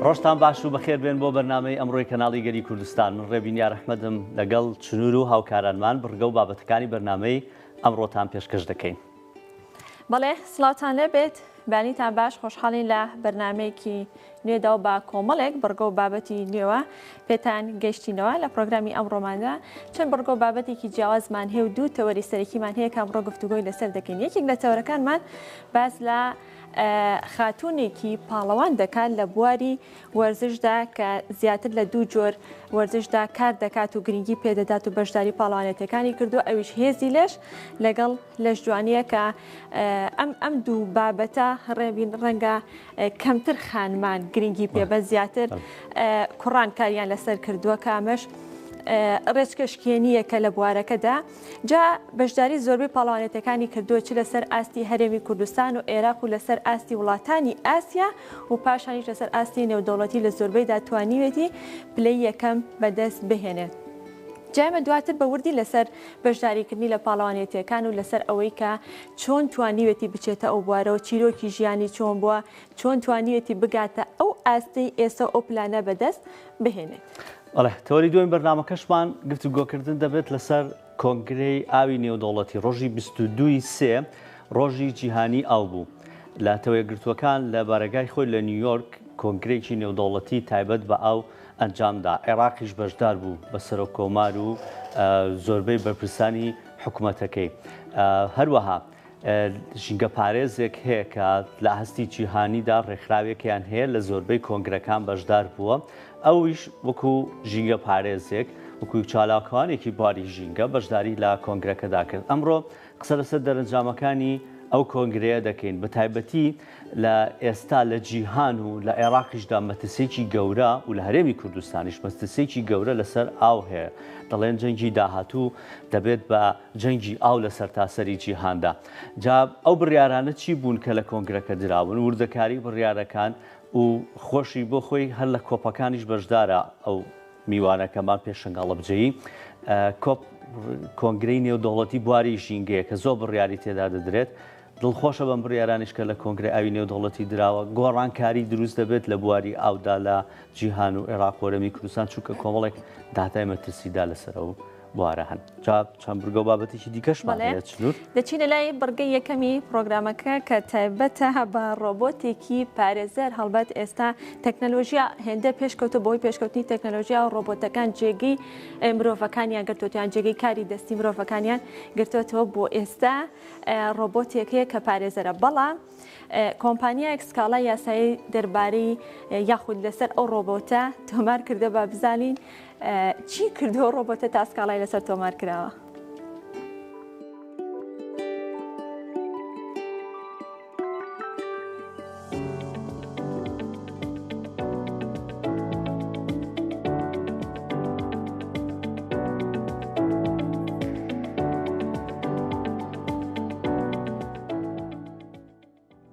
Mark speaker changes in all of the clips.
Speaker 1: ڕۆژتان باش و بەخێر بێن بۆ بەرنامەی ئەمڕۆی کەناڵی گەلی کوردستان. من ڕێبینیار ئەحمەدم لەگەڵ چنوور و هاوکارانمان بڕگە و بابەتەکانی بەرنامەی ئەمڕۆتان پێشکەش دەکەین.
Speaker 2: بەڵێ سڵاوتان لێبێت، بانیتان باش، خۆشحاڵین لە بەرنمەیەکی نوێدا و با کۆمەڵێک بڕگە و بابەتی نوێوە پێتان گەشتینەوە لە پرۆگرامی ئەمڕۆماندا. چەند بڕگە و بابەتێکی جیاوازمان هەیە و دوو تەوەری سەرەکیمان هەیە کە ئەمڕۆ گفتوگۆی لەسەر دەکەین. یەکێک لە تەوەرەکانمان باس لە خاتونێکی پاڵەوان دەکات لە بواری وەرزشدا کە زیاتر لە دوو جۆر وەرزشدا کار دەکات و گرنگی پێدەدات و بەشداری پاڵەوانێتەکانی کردو، ئەویش هێزی لەش لەگەڵ لەش جوانیە کە ئەم دوو بابەتە ڕێبین ڕەنگە کەمتر خانمان گرنگی پێبە، زیاتر کوڕان کاریان لەسەر کردووە کامەش ڕێچکەشکێنیە کە لە بوارەکەدا جا بەشداری زۆربەی پاڵەوانێتەکانی کردووە چ لەسەر ئاستی هەرێمی کوردستان و عێراق و لەسەر ئاستی وڵاتانی ئاسیا و پاشانیش لەسەر ئاستی نێودەوڵەتی لە زۆربەیدا توانیوێتی پلەی یەکەم بەدەست بهێنێت. جامە دواتر بە وردی لەسەر بەشداریکردنی لە پاڵەوانێتیەکان و لەسەر ئەوەی کە چۆن توانیوێتی بچێتە ئەو بوارەوە، چیرۆکی ژیانی چۆن بووە، چۆن توانیوێتی بگاتە ئەو ئاستی ئێستا ئەو پلانە بەدەست بهێنێت.
Speaker 1: بەڵێ تەوەری دوایین بەرنامەکەشمان گفتوگۆکردن دەبێت لەسەر کۆنگرەی ئاوی نێودەوڵەتی ڕۆژی 22 سێ ڕۆژی جیهانی ئاو بوو. لە تەوەیەگرتووەکان لە بارگای خۆی لە نیویۆرک کۆنگرێکی نێودەوڵەتی تایبەت بە ئاو ئەنجامدا. عێراقیش بەشدار بوو بە سەرۆکۆمار و زۆربەی بەرپرسانی حکوومەتەکەی. هەروەها ژینگە پارێزێک هەیە کە لە هەستی جیهانیدا ڕێکخراوێکیان هەیە لە زۆربەی کۆنگرەکان بەشدار بووە، ئەویش وەکو ژینگە پارێزێک وەکو چالاکوانێکی باری ژینگە بەشداری لە کۆنگرەکەدا کرد. ئەمڕۆ قسە لەسەر دەرەنجامەکانی ئەو کۆنگرەیە دەکەین، بە تایبەتی لە ئێستا لە جیهان و لە عێراقیشدا مەترسێکی گەورە و لە هەرێمی کوردستانیش مەترسێکی گەورە لەسەر ئاو هەیە. دەڵێن جەنگی داهاتوو دەبێت بە جەنگی ئاو لە سەرتاسەری جیهاندا. جا ئەو بڕیارانە چی بوون کە لە کۆنگرەکە دراون؟ وردەکاری بڕیارەکان و خۆشی بۆ خۆی هەر لە کۆپەکانیش بەشدارە ئەو میوانەکەمان پێشنگاڵە بجەیی کۆنگرەی نێودەوڵەتی بواری ژینگەیە کە زۆر بڕیاری تێدا دەدرێت. دڵخۆشە بەم بڕیارانیش کە لە کۆنگرە ئاوی نێودەوڵەتی دراوە گۆڕانکاری دروست دەبێت لە بواری ئاودا لە جیهان و عێراق و هەرێمی کوردستان، چونکە کۆمەڵێک داهاتای مەترسیدا لەسەر ئەو بوارە هەن. جا چەند بڕگە و بابەتێکی دیکەشمان هەیە چنوور؟
Speaker 2: دەچینە لای بڕگەی یەکەمی پرۆگرامەکە کە تایبەتە بە ڕۆبۆتێکی پارێزەر. هەڵبەت ئێستا تەکنەلۆژیا هێندە پێشکەوتە بۆی پێشکەوتنی تەکنەلۆژیا و ڕۆبۆتەکان جێگەی مرۆڤەکانیان گرتوتیان جێگەی کاری دەستی مرۆڤەکانیان گرتوێتەوە. بۆ ئێستا ڕۆبۆتێک هەیە کە پارێزەرە، بەڵام کۆمپانیایەک سکاڵای یاسایی دەربارەی یاخود لەسەر ئەو ڕۆبۆتە تۆمار کردە با بزانین چی کردەوە ڕۆبۆتە تا سکاڵای لەسەر تۆمار کراوە.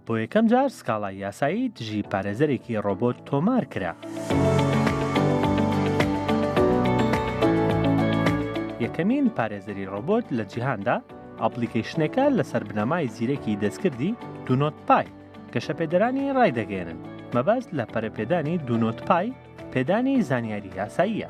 Speaker 3: بۆ یەکەم جار سکاڵای یاسایی دژی پارێزەرێکی ڕۆبۆت تۆمار کرا. یەکەمین پارێزەری ڕۆبۆت لە جیهاندا ئەپلیکیشنێکە لەسەر بنەمای زیرەکی دەستکردی دونۆتپای کە شەپێدەرانی ڕایدەگەێنن. مەبەست لە پەرەپێدانی دونۆتپای پێدانی زانیاری یاساییە.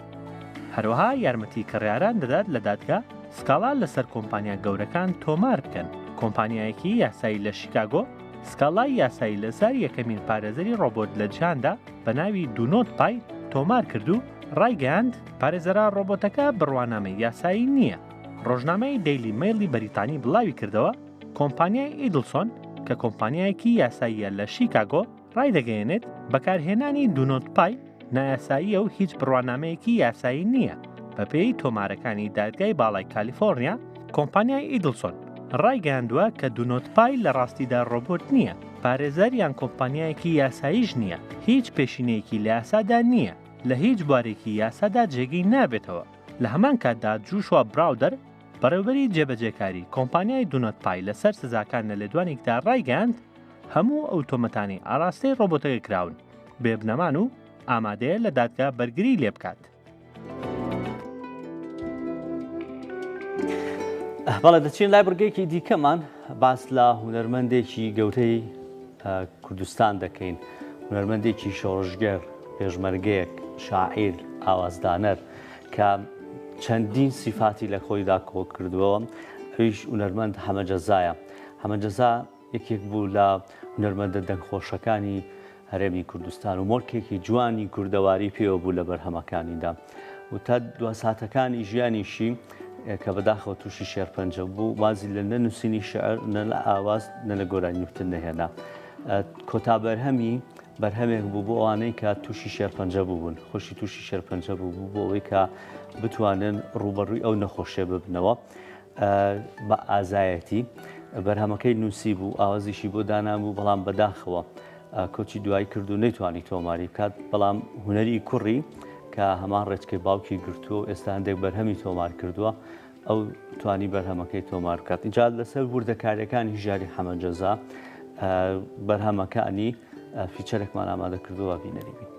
Speaker 3: هەروەها یارمەتی کڕیاران دەدات لە دادگا سکاڵا لەسەر کۆمپانیا گەورەکان تۆمار بکەن. کۆمپانیایەکی یاسایی لە شیکاگۆ سکاڵای یاسایی لەسەر یەکەمین پارێزەری ڕۆبۆت لە جیهاندا بە ناوی دونۆتپای تۆمار کردو ڕایگەاند پارێزەرە ڕۆبۆتەکە بڕوانامەی یاسایی نییە. ڕۆژنامەی دەیلی مەیلی بەریتانی بڵاوی کردەوە کۆمپانیای ئیدلسۆن کە کۆمپانیایەکی یاساییە لە شیکاگۆ ڕایدەگەیەنێت بەکارهێنانی دونۆتپای نایاساییە و هیچ بڕوانامەیەکی یاسایی نییە. بە پێی تۆمارەکانی دادگای باڵای کالیفۆرنیا کۆمپانیای ئیدلسۆن ڕایگەاندووە کە دونۆتپای لە ڕاستیدا ڕۆبۆت نییە، پارێزەر یان کۆمپانیایەکی یاساییش نییە، هیچ پێشینەیەکی لە یاسادا نییە، لە هیچ بوارێکی یاسادا جێگەی نابێتەوە. لە هەمان کاتدا جوشوا براودەر بەڕێوەبەری جێبەجێکاری کۆمپانیای دونۆتپای لەسەر سزاکان لە لێدوانێکدا ڕایگەاند هەموو ئەو تۆمەتانی ئاراستەی ڕۆبۆتەکە کراون بێبنەمان و ئامادەیە لە دادگا بەرگری لێ بکات.
Speaker 1: بەڵێ دەچین لای بڕگەیەکی دیکەمان باس لە هونەرمەندێکی گەورەی کوردستان دەکەین، هونەرمەندێکی شۆڕژگەر پێشمەرگەیەک شاعیر ئاوازدانەر کە چەندین سیفاتی لە خۆیدا کۆ کردووەوە ئەویش هونەرمەند حەمەجەزایە. حەمەجەزا یەکێک بوو لە هونەرمەندە دەنگخۆشەکانی هەرێمی کوردستان و مۆرکێکی جوانی کوردەواری پێوە بوو لە بەرهەمەکانیدا و تا دو ساتەکانی ژیانیشی کە بەداخەوە تووشی شێرپەنجە بوو وازی لە نەنووسینی شعر نە لە ئاواز نە لە گۆرانیوتن نەهێنا. کۆتا بەرهەمێک بوو بۆ ئەوانەی کە تووشی شێرپەنجە بووبوون خۆشی تووشی شێرپەنجە بوو بۆ ئەوەی کە بتوانن ڕوبەڕووی ئەو نەخۆشیە ببنەوە بە ئازایەتی. بەرهەمەکەی نووسی بوو ئاوازیشی بۆ دانابوو بەڵام بەداخەوە کۆچی دوایی کرد و نەیتوانی تۆماری بکات بەڵام هونەری کوڕی کە هەمان ڕێچکەی باوکی گرتووە ئێستا هەندێک بەرهەمی تۆمار کردووە ئەو توانی بەرهەمەکەی تۆمار بکات. اینجا لەسەر وردەکاریەکانی ژیانی حەمەجەزا بەرهەمەکانی فیچەرێکمان ئامادە کردووە بینەری بین.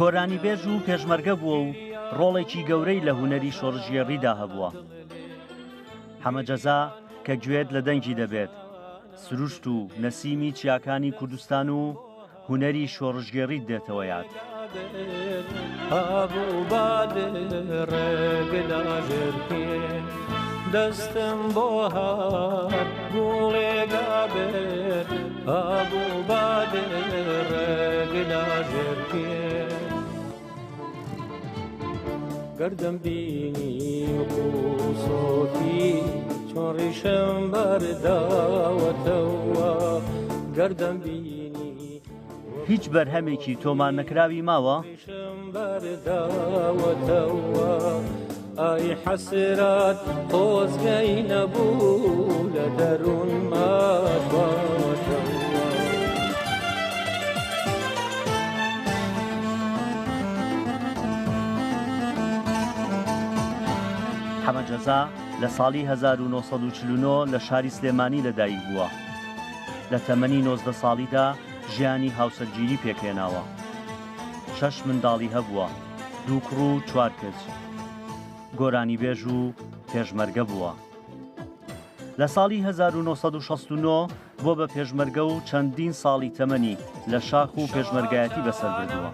Speaker 1: گۆرانی بێژ و پێشمەرگە بووە و ڕۆڵێکی گەورەی لە هونەری شۆڕژێڕیدا هەبووە. حەمەجەزا کە گوێت لە دەنگی دەبێت سروشت و نەسیمی چیاکانی کوردستان و هونەری شۆڕژگێڕی دێتەوە یاد.
Speaker 4: دەستم بۆ هات گوڵێگا بێت ئابوو بادێ ڕێگلا ژێرکێ گەردەم بینی وقوسۆتی چۆن ڕیشم بەرداوەتەوە گەردەم بینی
Speaker 1: هیچ بەرهەمێکی تۆمار نەکراوی ماوە
Speaker 4: بەرداوەتەوە ئای حەسرات خۆزگەی نەبوو لە دەروون ماوەتەوە.
Speaker 1: حەمەجەزا لە ساڵی 1949 لە شاری سلێمانی لەدایک بووە. لە تەمەنی 19 ساڵیدا ژیانی هاوسەرگیری پێکهێناوە. 6 منداڵی هەبووە، 2 کوڕ و 4 کچ. گۆرانی بێژ و پێشمەرگە بووە. لە ساڵی 1969 بۆ بە پێشمەرگە و چەندین ساڵی تەمەنی لە شاخ و پێشمەرگایەتی بەسەر بردووە.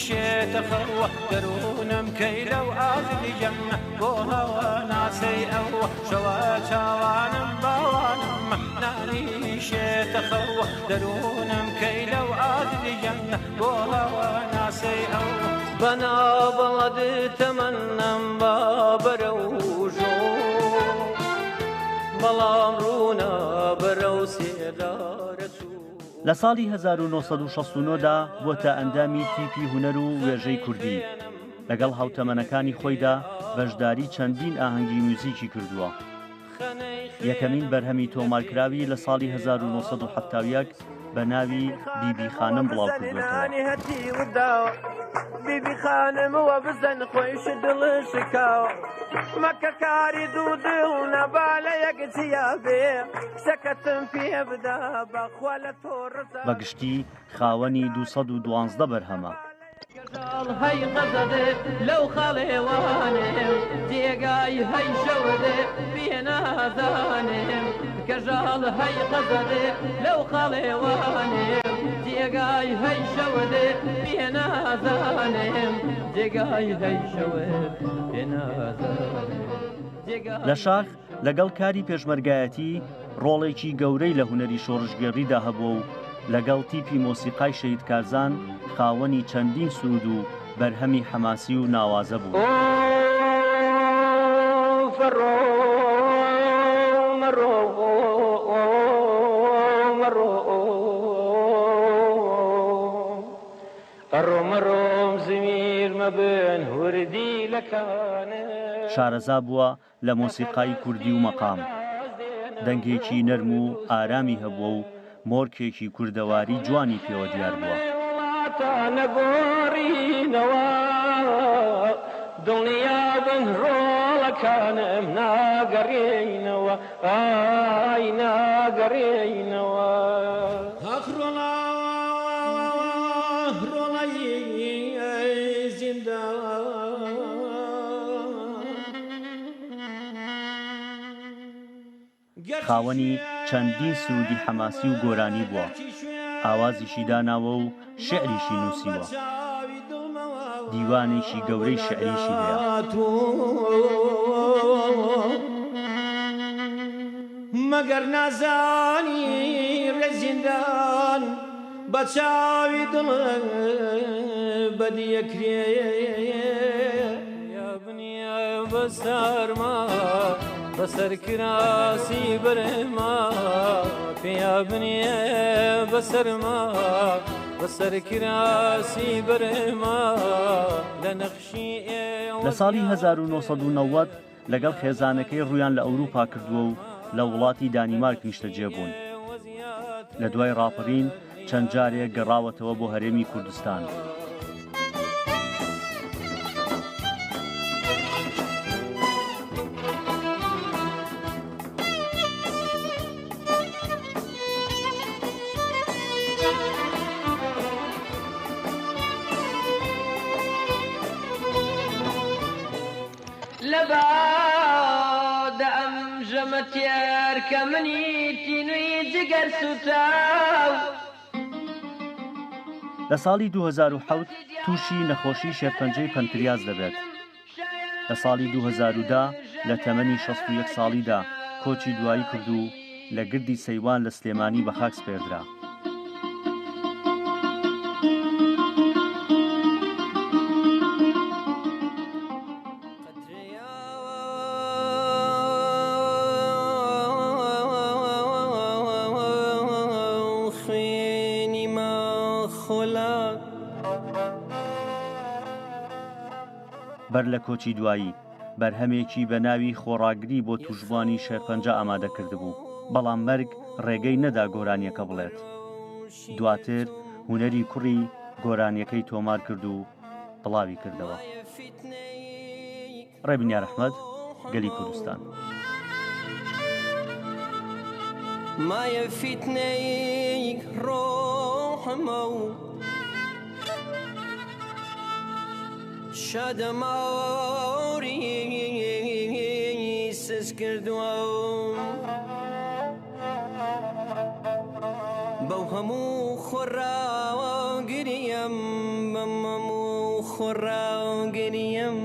Speaker 4: شێتەخەوە دەروونم کەیرە و ئازیگەم بۆ هەوە ناسەی ئەوە شەوە چاوانم باوانم نانی شێتەخەوە دەروونم کەیرە و ئازیگەم بۆ هەوە ناسەی ئەوە بەناوبەڵەد تەمەنم با بەرە و ژۆ بەڵام ڕوونا بەرە و سێدارە چوو.
Speaker 1: لە ساڵی 1969دا بۆتە ئەندامی تیپی هونەر و وێژەی کوردی لەگەڵ هاوتەمەنەکانی خۆیدا بەشداری چەندین ئاهەنگی موزیکی کردووە. یەکەمین بەرهەمی تۆمارکراوی لە ساڵی 1970 بە ناوی بیبی خانم بڵاو کردوێتەوە.
Speaker 4: بیبی خانمەوە بزەن خۆیش دڵشکاوە مەکە کاری دوو دڵ نەبا لە یەکجیا بێ شەکەتم پێ بدا بەخوا لە تۆ ڕزا
Speaker 1: بەگشتی خاوەنی 212 بەرهەمە.
Speaker 4: هەی قەزەدێ لەو خاڵێوانێ جێگای هەی شەوەدێ پێنازانێ کەژاڵ هەی قەزەدێ لەو خاڵێوانێ جێگای هەی شەوەدێ پێنازانێ جێگای هەی شەوێ پێنازانێ.
Speaker 1: لە شاخ لەگەڵ کاری پێشمەرگایەتی ڕۆڵێکی گەورەی لە هونەری شۆڕژگێڕیدا هەبووە و لەگەڵ تیپی مۆسیقای شەید کارزان خاوەنی چەندین سرود و بەرهەمی حەماسی و ناوازە بوو.
Speaker 4: مرو مرو مرو مرو مرو زمير ما بين وردي لكان
Speaker 1: شارەزا بووە لە مۆسیقای کوردی و مەقام دەنگێکی نەرم و ئارامی هەبووە و مۆرکێکی کوردەواری جوانی پێوە دیار بووە
Speaker 4: دنیا بن ڕۆڵەکانم ناگەڕێینەوە ئای ناگەڕێینەوە ڕۆڵی
Speaker 1: خاوەنی چەندین سرودی حەماسی و گۆرانی بووە ئاوازیشی داناوە و شعریشی نووسیوە دیوانێکی گەورەی شعریشی هەیە
Speaker 4: مەگەر نازانی ڕێزیندان بە چاوی دڵ بەدیەکرێ یا بنیە بەسەرما بەسەر کراسی بەرەما پێیا بنیە بەسەرما بەسەر کراسی بەرەما لە نەخشی
Speaker 1: لە ساڵی 1990 لەگەڵ خێزانەکەی ڕویان لە ئەوروپا کردووە و لە وڵاتی دانیمارک نیشتەجێ بوون لە دوای ڕاپەڕین چەند جارێک گەڕاوەتەوە بۆ هەرێمی کوردستان
Speaker 4: لبعد أمجمت يركمني تنوي جگر سوتاو
Speaker 1: لە ساڵی 2007 تووشی نەخۆشی شێرپەنجەی پەنکریاز دەبێت لە ساڵی 2010 لە تەمەنی 61 ساڵیدا کۆچی دوایی کرد و لە گردی سەیوان لە سلێمانی بە خاک سپێردرا بەر لە کۆچی دوایی بەرهەمێکی بە ناوی خۆڕاگری بۆ توشبوانی شێرپەنجە ئامادە کردبوو بەڵام مەرگ ڕێگەی نەدا گۆرانیەکە بڵێت دواتر هونەری کوڕی گۆرانیەکەی تۆمار کرد و بڵاوی کردەوە ڕێبنیار ئەحمەد گەلی کوردستان
Speaker 4: مایە فیتنەی ڕۆحمە و شادەماوری سز کردووە بەو هەموو خۆڕاوەگریم بەم هەموو خۆڕاوەگریم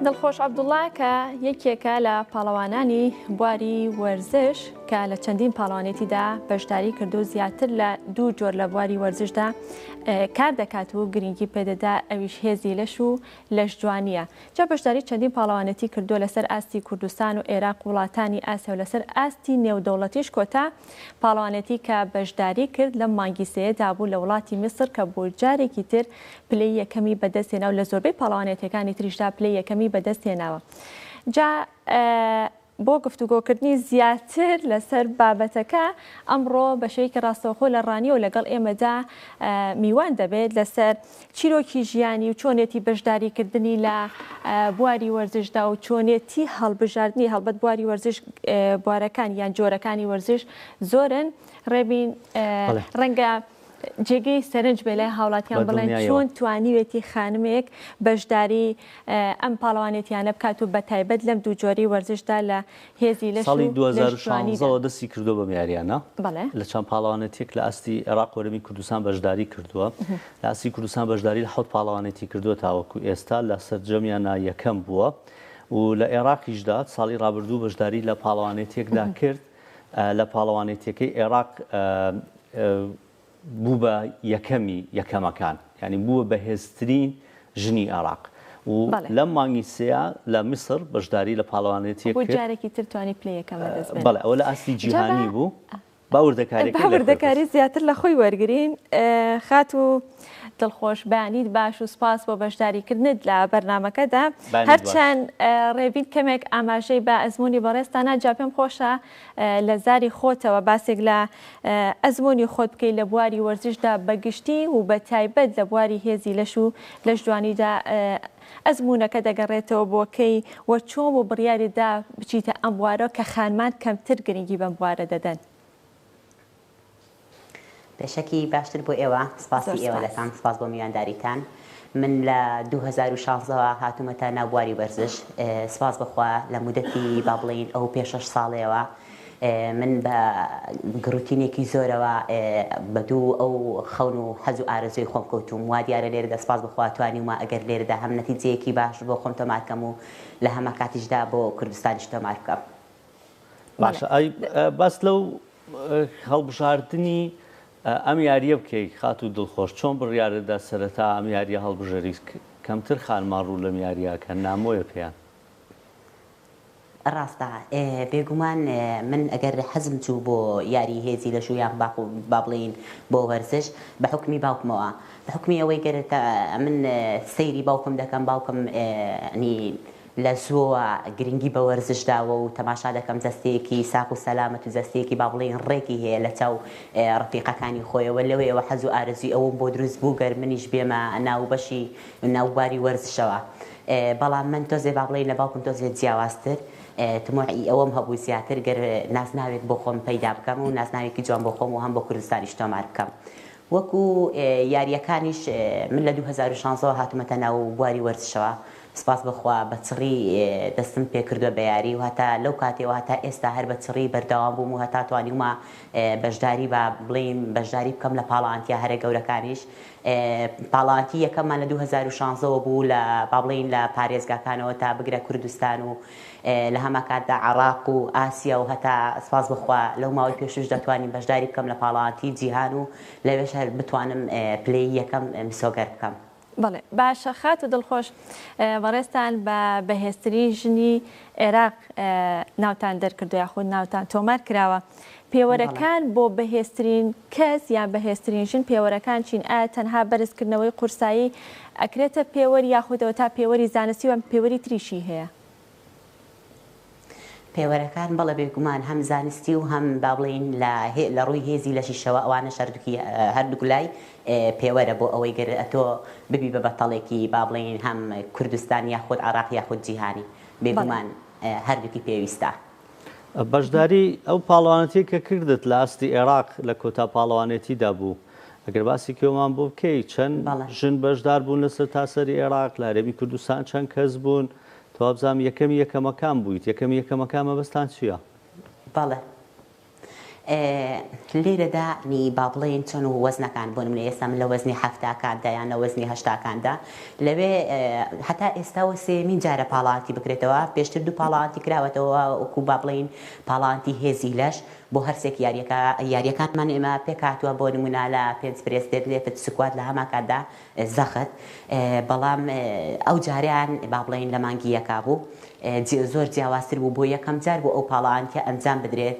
Speaker 2: دڵخۆش عەبدوڵڵا کە یەکێکە لە پاڵەوانانی بواری وەرزش کە لە چەندین پاڵەوانێتیدا بەشداری کردو زیاتر لە 2 جۆر لە بواری وەرزشدا کار دەکات و گرنگی پێدەدا ئەویش هێزی لەش و لەش جوانیە جا بەشداری چەندین پاڵەوانێتی کردو لەسەر ئاستی کوردستان و عێراق وڵاتانی ئاسیا و لەسەر ئاستی نێودەوڵەتیش کۆتا پاڵەوانێتی کە بەشداری کرد لە مانگی سێدا بوو لە وڵاتی میسر کە بۆ جارێکی تر پلەی یەکەمی بەدەستێناو لە زۆربەی پاڵەوانێتەکانی تریشدا پلەی یەکەمی بەدەستێناوە جا بۆ گفتوگۆکردنی زیاتر لەسەر بابەتەکە ئەمڕۆ بەشەیەکی ڕاستەوخۆ لە ڕانی و لەگەڵ ئێمەدا میوان دەبێت لەسەر چیرۆکی ژیانی و چۆنێتی بەشداریکردنی لە بواری وەرزشدا و چۆنێتی هەڵبژاردننی هەڵبەت بواری وەرزش بوارەکان یان جۆرەکانی وەرزش زۆرن ڕێبین ڕەنگە جێگەی سەرنج بێ لای هاوڵاتیان بڵێن چۆن توانیوێتی خانمێک بەشداری ئەم پاڵەوانێتیانە بکات و بە تایبەت لەم دوو جۆری وەرزشدا لە هێزی لەش
Speaker 1: ساڵی 2016 دەستی کردو بە میاریانە
Speaker 2: بەڵێ
Speaker 1: لە چەند پاڵەوانێتێک لە ئاستی عێراق و هەرێمی کوردستان بەشداری کردووە لە ئاستی کوردستان بەشداری لە 7 پاڵەوانێتی کردووە تاوەکو ئێستا لە سەرجەمیانە یەکەم بووە و لە عێراقیشدا ساڵی ڕابردوو بەشداری لە پاڵەوانێتێکدا کرد لە پاڵەوانێتیەکەی عێراق بوو بە یەکەمەکان یعنی بووە بەهێزترین ژنی عێراق و لەم مانگی سێە لە میسر بەشداری لە پاڵەوانێتیەک کرد
Speaker 2: جارێکی تر توانی پلەیەکەمە دەست بێت
Speaker 1: بەڵێ ئەوە لە ئاستی جیهانی بوو
Speaker 2: باوردەکاری زیاتر لە خۆی وەرگین خات و دڵخۆش بانیت باش و سپاس بۆ بەشداریکردنت لە بەرنمەکەدا هەرچەند ڕێبین کەمێک ئاماژەی بە ئەزمموی بەڕێستانە جا پێم خۆشە لە زاری خۆتەوە باسێک لە ئەزمموی خۆت بکەیت لە بواری وەرزشدا بەگشتی و بە تایبەت لە بواری هێزی لەش و لەش جوانیدا ئەزمونونەکە دەگەڕێتەوە بۆکەی وە چۆم و بڕیاریدا بچیتە ئەم بوارە کە خانمان کەمتر گرنگی بەم بوارە دەدەن.
Speaker 5: بەشکی باشتر بۆ ئێوە سپاسی ئێوە لەتان سپاس بۆ میوانداریتان من لە 2016 هاتوومەتە ناوبواری وەرزش سپاس بخوا لە مودەتی با بڵین ئەو پێ 6 ساڵەوە من بە گروتینێکی زۆرەوە بە دوو ئەو خەون و حەز و ئارەزوی خۆم کەوتوم وا دیارە لێرەدا سپاس بخوا توانیمە ئەگەر لێرەدا هەم نەتیجەیەکی باش بۆ خۆم تۆمارکەم و لە هەمە کاتیشدا بۆ کوردستانیش تۆمار بکەم.
Speaker 1: باشە باس لەو هەڵبژاردننی ئەم یاریە بکەیت خات و دڵخۆش چۆن بڕیارەدا سەرەتا ئەم یاریە هەڵبژێری کەمتر خانمان ڕوو لەم یاریەکە نامۆیە پێیان
Speaker 5: ڕاستە بێگومان من ئەگەر حەزم چوو بۆ یاری هێزی لە شویان با بڵین بۆ وەرزش بە حکمی باوکمەوە بە حکمی ئەوەی گەرێتە من سەیری باوکم دەکەم باوکم لە زۆوە گرنگی بە وەرزشداوە و تەماشا دەکەم جەستەیەکی ساق و سەلامەت و جەستەیەکی با بڵێن ڕێکی هەیە لە چاو ڕفیقەکانی خۆیەوە لەوەیەوە حەز و ئارەزوی ئەوم بۆ دروست بوو گەر منیش بێمە ناوبەشی ناوباری وەرزشەوە بەڵام من تۆزێ با بڵێن لە باوکم تۆزێت جیاوازتر تموعی ئەوەم هەبوو زیاتر گەر ناسناوێت بۆ خۆم پەیدا بکەم و ناسناوێکی جوان بۆ خۆم و هەم بۆ کوردستانیش تۆمار بکەم وەکو یاریەکانیش من لە 2016 هاتوومەتە ناو بواری وەرزشەوە سپاس بخوا بە چڕی دەستم پێ کردووە بە یاری و هەتا لەو کاتێەوە هەتا ئێستا هەر بە چڕی بەردەوام بووم و هەتا توانیمە بەشداری بە بڵین بەشداری بکەم لە پاڵانتیا هەرە گەورەکانیش پاڵانتی یەکەممان لە 2016 بوو لە با بڵین لە پارێزگاکانەوە تا بگرە کوردستان و لە هەمە کاتدا عێراق و ئاسیا و هەتا سپاس بخوا لەو ماوەی پێشوش دەتوانین بەشداری بکەم لە پاڵانتی جیهان و لەوێش هەر بتوانم پلەی یەکەم میسۆگەر بکەم.
Speaker 2: بەڵێ باشە خات و دڵخۆش بەڕێستان بە بەهێزترین ژنی عێراق ناوتان دەرکردو یاخود ناوتان تۆمار کراوە پێوەرەکان بۆ بەهێزترین کەس یان بەهێزترین ژن پێوەرەکان چین ئایا تەنها بەرزکردنەوەی قورسایی ئەکرێتە پێوەری یاخودەوە تا پێوەری زانستی و پێوەری تریشی هەیە
Speaker 5: پێوەرەکان بەڵە بێگومان هەم زانستی و هەم با بڵین لە ڕووی هێزی لەشیشەوە ئەوانە هەردووک لای پێوەرە بۆ ئەوەی گەر ئەتۆ ببی بە بەتەڵێکی با بڵین هەم کوردستان یاخود عێراق یاخود جیهانی بێگومان هەردووکی پێویستە.
Speaker 1: بەشداری ئەو پاڵەوانەتی کە کردت لە ئاستی عێراق لە کۆتا پاڵەوانێتیدا بوو ئەگەر باسی کێومان بۆ بکەیت چەند ژن بەشدار بوون لەسەر تاسەری عێراق لە هەرێمی کوردستان چەند کەس بوون توابزانام یەکەمەکان بوویت یەکەمەکان مەبەستان چییە؟
Speaker 5: بەڵێ لێرەدا نی با بڵێن چۆن و وەزنەکان بۆ نمونە ئێستا من لە وەزنی هەفتاکاندا یان لە وەزنی هەشتاکاندا لەوێ هەتا ئێستاوە سێمین جارە پاڵانتی بکرێتەوە پێشتر دوو پاڵانتی کراوەتەوە وەکو با بڵێن پاڵانتی هێزی لەش بۆ هەرسێک یاریەکانمان ئێمە پێکاتووە بۆ نمونە لە پێنج پرێستێت لێفت سکوات لە هەما کاتدا زەخت بەڵام ئەو جاریان با بڵێن لە مانگی یەکا بوو زۆر جیاوازتر بوو بۆ یەکەم جار بۆ ئەو پاڵانتە ئەنجام بدرێت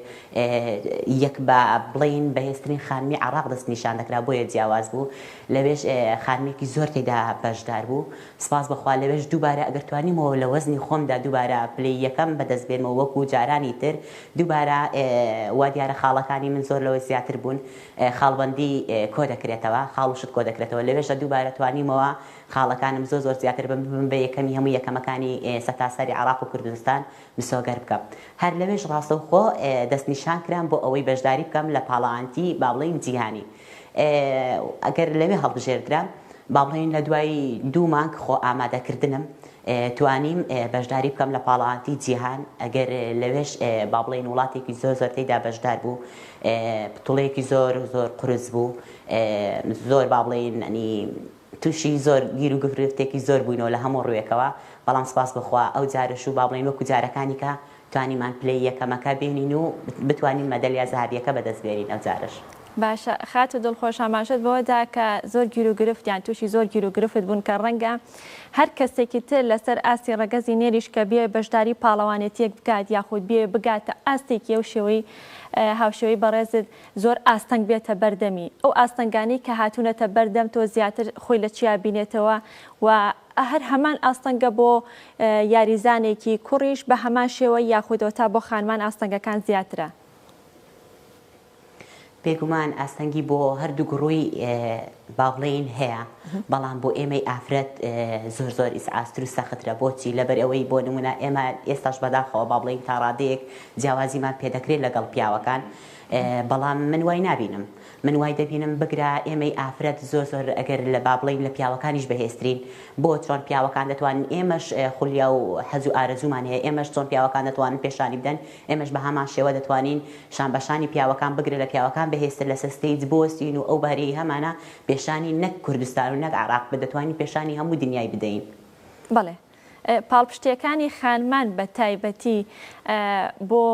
Speaker 5: یەک بە بڵین بەهێزترین خانمی عێراق دەست نیشان دەکرا بۆیە جیاواز بوو لەوێش خانمێکی زۆر تێدا بەشدار بوو سپاس بخوا لەوێش دووبارە ئەگەر توانیمەوە لە وەزنی خۆمدا دووبارە پلەی یەکەم بەدەست بێنمەوە وەکو جارانی تر دووبارە وا دیارە خاڵەکانی من زۆر لەوەی زیاتر بوون خاڵبەندی کۆ دەکرێتەوە خاڵشت کۆ دەکرێتەوە لەوێشە دووبارە توانیمەوە خاڵەکانم زۆر زیاتر بم بە یەکەمی هەموو یەکەمەکانی سەتاسەری عێراق و کوردستان مسۆگەر بکەم هەر لەوێش ڕاستەوخۆ دەستنیشان کرام بۆ ئەوەی بەشداری بکەم لە پاڵەوانتی با بڵێن جیهانی ئەگەر لەوێ هەڵبژێردرا با بڵێن لە دوای دوو مانگ خۆ ئامادەکردنم توانیم بەشداری بکەم لە پاڵەوانتی جیهان ئەگەر لەوێش با بڵێن وڵاتێکی زۆر زۆرتەیدا بەشدار بوو پتوڵەیەکی زۆر زۆر قورس بوو زۆر با بڵێن تووشی زۆر گیر و گفتێکی زۆر بووینەوە لە هەموو ڕوویەکەوە بەڵام سپاس بخوا ئەو جارش و با بڵێن وەکو جارەکانی کە توانیمان پلەی یەکەمەکە بێنین و بتوانین مەدەلیا زەهابیەکە بەدەستبێنین ئەو جارش.
Speaker 2: باشە خات و دڵخۆش ئاماژەت بەوەدا کە زۆر گیر و گرفتیان تووشی زۆر گیر و گرفت بوون کە ڕەنگە هەر کەسێکی تر لەسەر ئاستی ڕەگەزی نێریش کە بێ بەشداری پاڵەوانێتیەک بکات یاخود بێ بگاتە ئاستێکی ئەو شێوەی هاوشێوەی بەڕێزت زۆر ئاستەنگ بێتە بەردەمی ئەو ئاستەنگانی کە هاتوونەتە بەردەم تۆ زیاتر خۆی لە چیا بینێتەوە و هەر هەمان ئاستەنگە بۆ یاریزانێکی کوڕیش بە هەمان شێوە یاخودەوە تا بۆ خانمان ئاستەنگەکان زیاترە.
Speaker 5: بێگومان ئاستەنگی بۆ هەردوو گڕووی باڵێن هەیە بەڵام بۆ ئێمەی ئافرەت زۆر زۆر ئیسعاستر و سەخترە بۆچی لەبەر ئەوەی بۆ نمونە ئێمە ئێستاش بەداخەوە با بڵێن تا ڕادەیەک جیاوازیمان پێدەکرێت لەگەڵ پیاوەکان بەڵام من وای نبینم من وای دەبینم بگرا ئێمەی ئافرەت زۆر زۆر ئەگەر لە با بڵێن لە پیاوەکانیش بەهێزترین بۆ چۆن پیاوەکان دەتوانن ئێمەش خولیا و حەز و ئارەزومان هەیە ئێمەش چۆن پیاوەکان دەتوانن پێشانی بدەن ئێمەش بە هەمان شێوە دەتوانین شانبەشانی پیاوەکان بگرێت لە پیاوەکان بەهێزتر لەسەر ستەیج بۆستین و ئەو بارەی هەمانە پێشانی نەک کوردستان و نەک عێراق بدەتوانین پێشانی هەموو دنیای بدەین.
Speaker 2: بەڵێ پاڵپشتیەکانی خانمان بە تایبەتی بۆ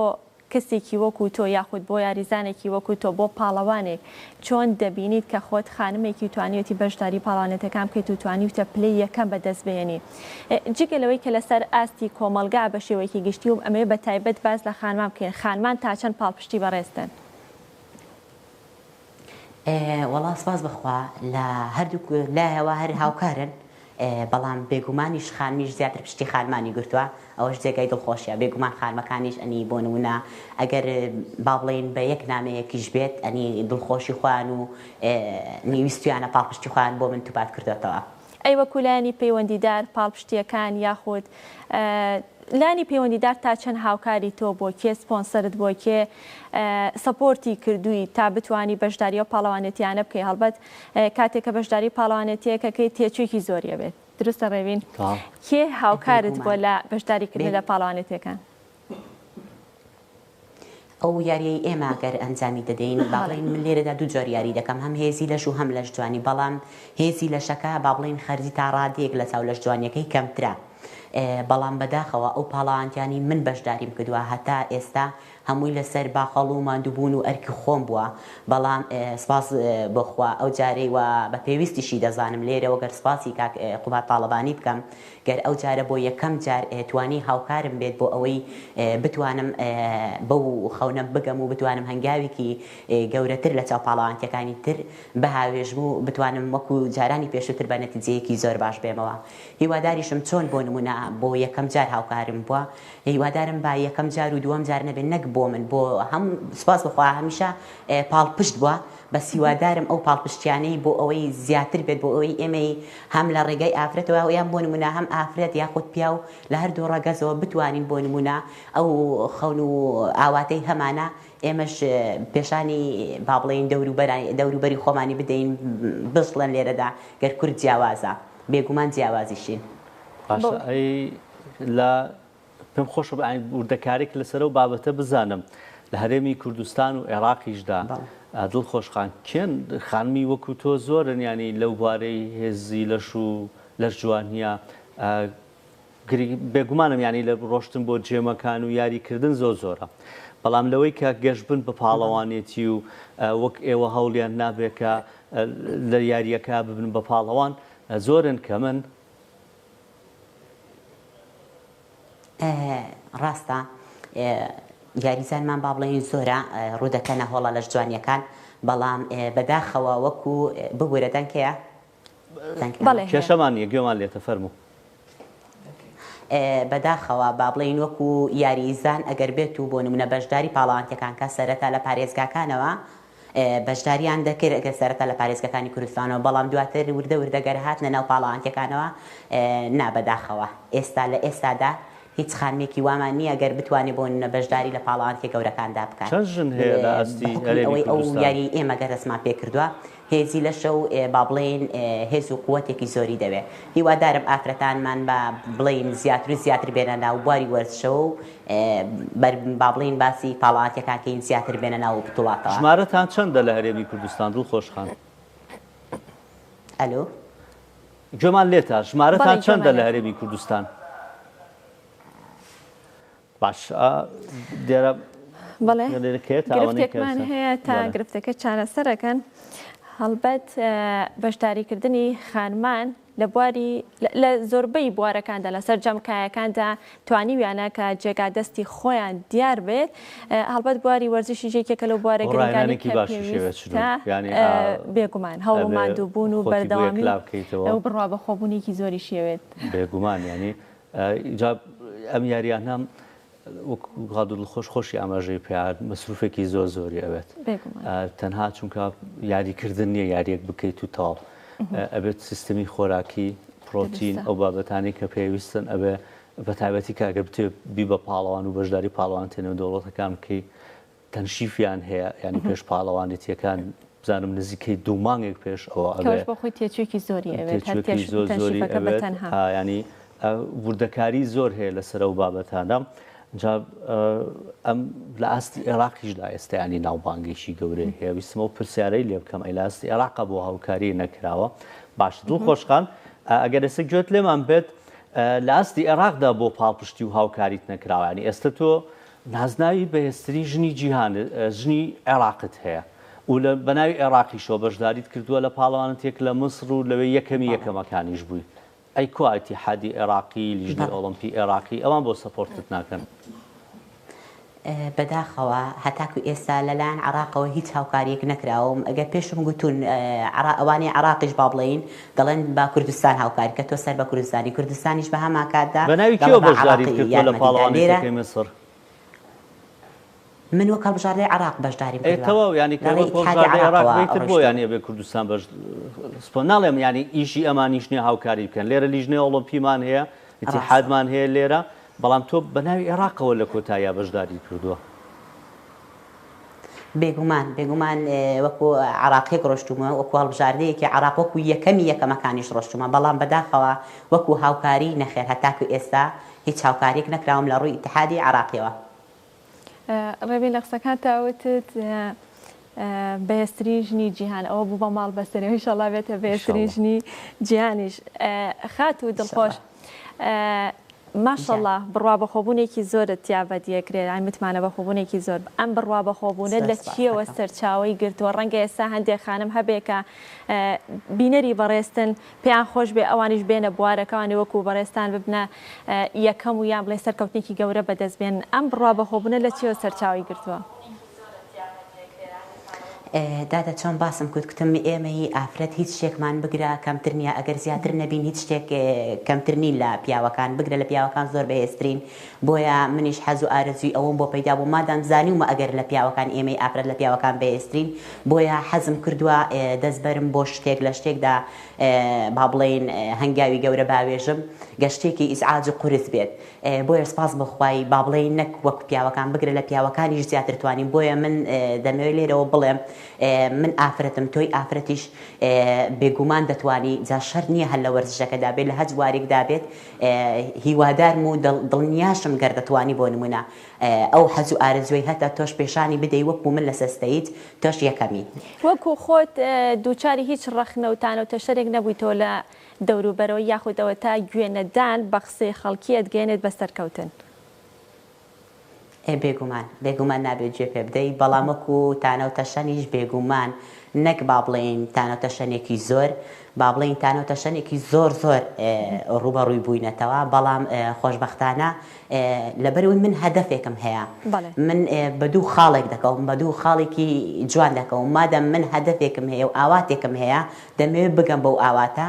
Speaker 2: کەسێکی وەکو تۆ یاخود بۆ یاریزانێکی وەکو تۆ بۆ پاڵەوانێک چۆن دەبینیت کە خۆت خانمێکی توانیەتی بەشداری پاڵانێتەکان بکەیت و توانیتە پلەی یەکەم بەدەست بێنی جگەلەوەی کە لەسەر ئاستی کۆمەلگا بە شێوەیەکی گشتی و ئەمێ بە تایبەت باز لە خانمان بکەین خانمان تا چەند پاڵپشتی بەڕێستن.
Speaker 5: وەڵا سپاس بخوا لە هەردوو لایەوە هەر هاوکارن بەڵام بێگومانیش خانمیش زیاتر پشتی خانمانی گرتووە ئەوەش جێگای دڵخۆشیە بێگومان خانمەکانیش ئەنی بۆ نمونە ئەگەر با بڵێن بە یەک نامەیەکیش بێت ئەنی دڵخۆشی خوان و نیویستیانە پاڵپشتی خوان بۆ من توپات کردوێتەوە.
Speaker 2: ئەی وەکو لایانی پەیوەندیدار پاڵپشتیەکان یاخود لانی پەیوەندیدار تا چەند هاوکاری تۆ بۆ کێ سپۆنسەرت بۆ کێ سەپۆرتی کردووی تا بتانی بەشداری و پاڵەوانێتیانە بکەی هەڵبەت کاتێککە بەشداری پاڵەوانێتیەکەکەی تێچووکی زۆریە بێت دروستە ڕێوین کێ هاوکارت بۆ لە بەشداریکردن لە پاڵەوانێتیەکان
Speaker 5: ئەو یاریەی ئێمە ئەگەر ئەنجامی دەدەین باڵین من لێرەدا دوو جۆر یاری دەکەم هەم هێزی لەش و هەم لەش جوانی بەڵام هێزی لەشەکە با بڵێن خەرجی تا ڕادێک لە چاو لەش جوانیەکەی کەمترە بەڵام بەداخەوە ئەو پاڵەوانتیانی من بەشداریم کردووە هەتا ئێستا هەمووی لەسەر باخەڵ و ماندووبوون و ئەرکی خۆم بووە بەڵام سپاس بخوا ئەو جارەی و بە پێویستیشی دەزانم لێرەوە گەر سپاسی قوبات تاڵەبانی بکەم گەر ئەو جارە بۆ یەکەم جار توانی هاوکارم بێت بۆ ئەوەی بتوانم بەو خەونە بگەم و بتوانم هەنگاوێکی گەورەتر لە چاو پاڵەوانتیەکانی تر بەهاوێژم و بتوانم وەکو جارانی پێشووتر بە نەتیجەیەکی زۆر باش بێمەوە هیواداریشم چۆن بۆ نمونە بۆ یەکەم جار هاوکارم بووە هیوادارم با یەکەم جار و دووەم جار نەبێت نەک بۆ من بۆ هەم سپاس بخوا هەمیشە پاڵپشت بووە بەس هیوادارم ئەو پاڵپشتیانەی بۆ ئەوەی زیاتر بێت بۆ ئەوەی ئێمەی هەم لە ڕێگەی ئافرەتەوە یان بۆ نمونە هەم ئافرەت یاخود پیا و لە هەردوو ڕەگەزەوە بتوانین بۆ نمونە ئەو خەون و ئاواتەی هەمانە ئێمەش پێشانی با بڵێن دەوروبەری خۆمانی بدەین بڵێن لێرەدا گەر کورد جیاوازە بێگومان جیاوازیشین
Speaker 1: لە پێم خۆشە بە وردەکارێک لەسەر و بابەتە بزانم لە هەرێمی کوردستان و عێراقیشدا دڵخۆشخان کێن خانمی وەکو تۆ زۆرن ینی لەو بارەی هێزی لەش و لەش جوانیە بێگومانم ینی لە ڕۆشتن بۆ جێمەکان و یاریکردن زۆر زۆرە بەڵام لەوەی کە گەشتبن بە پاڵەوانێتی و وەک ئێوە هەوڵیان نابێکە لە یاریەکە ببن بە پاڵەوان زۆرن کە من
Speaker 5: ڕاستە یاریزانمان با بڵێن زۆرە ڕوودەکەنە هۆڵە لەش جوانیەکان بەڵام بەداخەوە وەکو ببوورە دەنکەیە
Speaker 1: کێشەمان یەگوێمان لێتە فەرموو
Speaker 5: بەداخەوە با بڵێن وەکو یاریزان ئەگەر بێت و بۆ نمونە بەشداری پاڵەوانتیەکان کە سەرەتا لە پارێزگاکانەوە بەشداریان دەکرد ئەگەر سەرەتا لە پارێزگەکانی کوردستانەوە بەڵام دواتر وردەگەر هاتنە ناو پاڵەوانتیەکانەوە نابەداخەوە ئێستا لە ئێستادا هیچ خانمێکی وامان نییە گەر بتوانێت بۆ بەشداری لە پاڵەوانتیە گەورەکاندا بکات ئەو یاری ئێمە گەر دەستمان پێ کردووە هێزی لەشە و با بڵێن هێز و قووەتێکی زۆری دەوێت هیوادارم ئافرەتانمان بە بڵێن زیاتر و زیاتر بێنە ناو بواری وەرزشەوە و با بڵێن باسی پاڵەوانتیەکانکەین زیاتر بێنە ناو بتوڵاتەوە
Speaker 1: ژمارەتان چەندە لە هەرێمی کوردستان دڵخۆشخان
Speaker 5: ئەلۆ
Speaker 1: گوێمان لێتە ژمارەتان چەندە لە هەرێمی کوردستان باش دیێرە
Speaker 2: بەڵێ
Speaker 1: لێرەکەیت
Speaker 2: گرفتێکمان هەیە تا گرفتەکە چارەسەرەکەن هەڵبەت بەشداریکردنی خانمان لە بواری لە زۆربەی بوارەکاندا لەسەر جەمکایەکاندا توانیویانە کە جێگا دەستی خۆیان دیار بێت هەڵبەت بواری وەرزشی ژێکێکە لەو بوارە گرنگانی بێگومان هەوڵ ماندووبوون و بەردەوامی ئەو بڕوا بە خۆبوونێکی زۆری شێوێت
Speaker 1: بێگومان ینی ئەم یاریانە غادو خۆشی ئاماژەی پێیان مەسروفێکی زۆری ئەوێت تەنها چونکە یاریکردن نییە یاریەک بکەیت و تاڵ ئەبێت سیستمی خۆراکی پرۆتین ئەو بابەتانی کە پێویستن ئەبێ بە تایبەتی کاگە بتێ بی بە پاڵەوان و بەشداری پاڵەوان تێنێ دەوڵەتەکان بکەی تەنشیفیان هەیە ینی پێش پاڵەوانێتیەکان بزانم نزیکەی دوو مانگێک پێش ئەوە
Speaker 2: بە خۆی تێچێکی زۆری
Speaker 1: زۆری ینی وردەکاری زۆر هەیە لەسەر ئەو بابەتانە ئەم لە ئاستی عێراقیشدا ئێستا ینی ناوبانگێکی گەورەی هەیە ویستمە و پرسیارەی لێ بکەم ئەی لە ئاستی عێراقا بۆ هاوکاری نەکراوە باش دڵخۆشخان ئەگەر ئێستا گوێت لێمان بێت لە ئاستی عێراقدا بۆ پاڵپشتی و هاوکاریت نەکراوە ینی ئێستا تۆ نازناوی بەهێزترین ژنی جیهان ژنی عێراقت هەیە و لە بەناوی عێراقیشەوە بەشداریت کردووە لە پاڵەوانێک لە مسر و لەوێ یەکەمەکانیش بووی ئەی کو ئەتیحادی عێراقی لیژنەی ئۆڵمپی عێراقی ئەوان بۆ سەپۆرتت ناکەن
Speaker 5: بەداخەوە هەتاکو ئێستا لەلایەن عراقەوە هیچ هاوکاریەک نەکراوم ئەگەر پێشم گوتون ئەوانەی عراقیش با بڵێین دەڵێن با کوردستان هاوکاری کە تۆ سەر بە کوردستانیش بە هەما کاتدا
Speaker 1: بەناوی کێوە بەشداریت کردووە لە پاڵەوانێتەکەی مسر
Speaker 5: من وەک هەڵبژاردەی عراق بەشداریم
Speaker 1: کردووە ینی عراق بێتتر بۆ یانی بێ کوردستان بەش سپۆ ناڵێم ینی ئیشی ئەمانیش نییە هاوکاری بکەن لێرە لیژنەی ئۆڵمپیمان هەیە ئیتیحادمان هەیە لێرە بەڵام تۆ بەناوی عێراقەوە لە کۆتاییا بەشداری کردووە
Speaker 5: بێگومان وەکو عراقیەک ڕۆشتومە وەکو هەڵبژاردەیەکی عراق وەکو یەکەمیەکەمەکانیش ڕۆشتومە بەڵام بەداخەوە وەکو هاوکاری نەخێر هەتاکو ئێستا هیچ هاوکاریەک نەکراوم لە ڕووی ئیتیحادی عراقیەوە
Speaker 2: ڕێبی لە قسەکان تاوتت بەهێزترین ژنی جیهان ئەوە بوو بە ماڵ بەسەرەوەی شەڵا بێتە بەهێزترین ژنی جیهانیش خات و دڵخۆش ماشەڵڵا بڕوا بەخۆبوونێکی زۆرت تیا بەدیەکرێت ئای متمانە بەخۆبوونێکی زۆر ئەم بڕوا بەخۆبوونە لە چیەوە سەرچاوی گرتووە ڕەنگە ئێستا هەندێک خانم هەبێکە بینەری بەڕێستن پێیان خۆش بێ ئەوانیش بێنە بوارەکەوانی وەکو بەڕێستان ببنە یەکەم و یان بڵێ سەرکەوتێکی گەورە بەدەستبێن ئەم بڕوا بەخۆبوونە لە چیەوە سەرچاوی گرتووە
Speaker 5: دادا چۆن باسم کردکتم ئێمەی ئافرەت هیچ شتێکمان بگرە کەمتر نییە ئەگەر زیاتر نەبین هیچ شتێک کەمتر نین لە پیاوەکان بگرە لە پیاوەکان زۆر بەهێزترین بۆیە منیش حەز و ئارەزوی ئەوم بۆ پەیدا بوو مادام زانیومە ئەگەر لە پیاوەکان ئێمەی ئافرەت لە پیاوەکان بەهێزترین بۆیە حەزم کردووە دەستبەرم بۆ شتێک لە شتێکدا با بڵێن هەنگاوی گەورە باوێژم گەشتێکی ئیسعاج و قورس بێت بۆیە سپاس بخوای با بڵێن نەک وەکو پیاوەکان بگرە لە پیاوەکانیش زیاتر توانین بۆیە من دەمەوێت لێرەوە بڵێم من ئافرەتم تۆی ئافرەتیش بێگومان دەتوانی جا شەر نییە هەر لە وەرزشەکەدا بێت لە هەج وارێکدا بێت هیوادارم و دڵنیاشم گەر دەتوانی بۆ نمونە ئەو حەز و ئارەزوی هەتا تۆش پێشانی بدەی وەکو من لە سەستەیت تۆش یەکەمی
Speaker 2: وەکو خۆت دووچاری هیچ ڕەخنەوتان و تەشەرێک نەبوویتەوە لە دەوروبەرەوە یاخودەوە تا گوێنەدان بە قسەی خەڵکیت گەێنێت بە سەرکەوتن
Speaker 5: بێگومان نابێت گوێ پێ بدەیت بەڵام وەکو تانەوتەشەنیش بێگومان نەک با بڵێن تانەوتەشەنێکی زۆر با بڵێن تانەوتەشەنێکی زۆر ڕوبەڕووی بووینەتەوە بەڵام خۆشبەختانە لەبەرەوەی من هەدەفێکم هەیە من بە دوو خاڵێک دەکەم بە دوو خاڵێکی جوان دەکەم مادەم من هەدەفێکم هەیە و ئاواتێکم هەیە دەمەوێت بگەم بەو ئاواتە